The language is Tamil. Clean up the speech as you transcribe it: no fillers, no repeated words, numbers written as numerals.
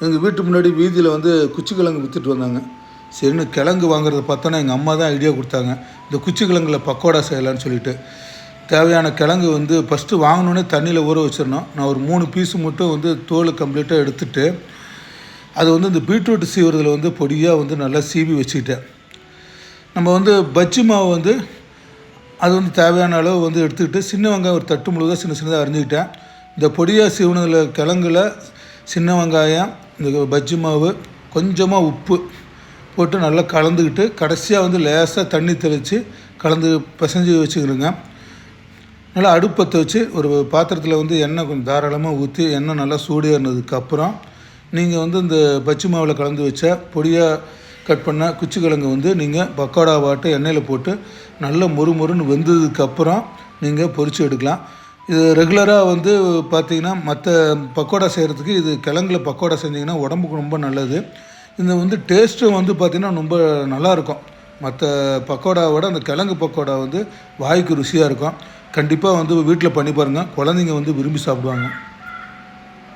எங்கள் வீட்டு முன்னாடி வீதியில் வந்து குச்சிக்கிழங்கு விற்றுட்டு வந்தாங்க. சரின்னு கிழங்கு வாங்குறத பார்த்தோன்னா எங்கள் அம்மா தான் ஐடியா கொடுத்தாங்க. இந்த குச்சிக்கிழங்கில் பக்கோடா செய்யலான்னு சொல்லிட்டு தேவையான கிழங்கு வந்து ஃபஸ்ட்டு வாங்கினோன்னே தண்ணியில் ஊற வச்சிடணும். நான் ஒரு 3 பீஸு மட்டும் வந்து தோல் கம்ப்ளீட்டாக எடுத்துகிட்டு அது வந்து இந்த பீட்ரூட் சீவுறதில் வந்து பொடியாக வந்து நல்லா சீவி வச்சுக்கிட்டேன். நம்ம வந்து பஜ்ஜி மாவு வந்து அது வந்து தேவையான அளவு வந்து எடுத்துக்கிட்டு சின்ன வெங்காயம் ஒரு தட்டு முழுவதாக சின்ன சின்னதாக அரிஞ்சிக்கிட்டேன். இந்த பொடியாக சீவுனதில் கிழங்குல சின்ன வெங்காயம், இந்த பஜ்ஜி மாவு, கொஞ்சமாக உப்பு போட்டு நல்லா கலந்துக்கிட்டு கடைசியாக வந்து லேசாக தண்ணி தெளித்து கலந்து பிசைஞ்சு வச்சுக்கிடுங்க. நல்லா அடுப்பத்தை வச்சு ஒரு பாத்திரத்தில் வந்து எண்ணெய் கொஞ்சம் தாராளமாக ஊற்றி எண்ணெய் நல்லா சூடேறினதுக்கப்புறம் நீங்கள் வந்து இந்த பஜ்ஜி மாவில் கலந்து வச்ச பொடியாக கட் பண்ண குச்சிக்கிழங்கு வந்து நீங்கள் பக்கோடா வாட்டை எண்ணெயில் போட்டு நல்லா மொறுன்னு வெந்ததுக்கப்புறம் நீங்கள் பொரித்து எடுக்கலாம். இது ரெகுலராக வந்து பார்த்திங்கன்னா மற்ற பக்கோடா செய்கிறதுக்கு இது கிழங்குல பக்கோடா செஞ்சிங்கன்னா உடம்புக்கு ரொம்ப நல்லது. இந்த வந்து டேஸ்ட்டும் வந்து பார்த்திங்கன்னா ரொம்ப நல்லாயிருக்கும். மற்ற பக்கோடாவோட அந்த கிழங்கு பக்கோடா வந்து வாய்க்கு ருசியாக இருக்கும். கண்டிப்பாக வந்து வீட்டில் பண்ணி பாருங்கள். குழந்தைங்க வந்து விரும்பி சாப்பிடுவாங்க.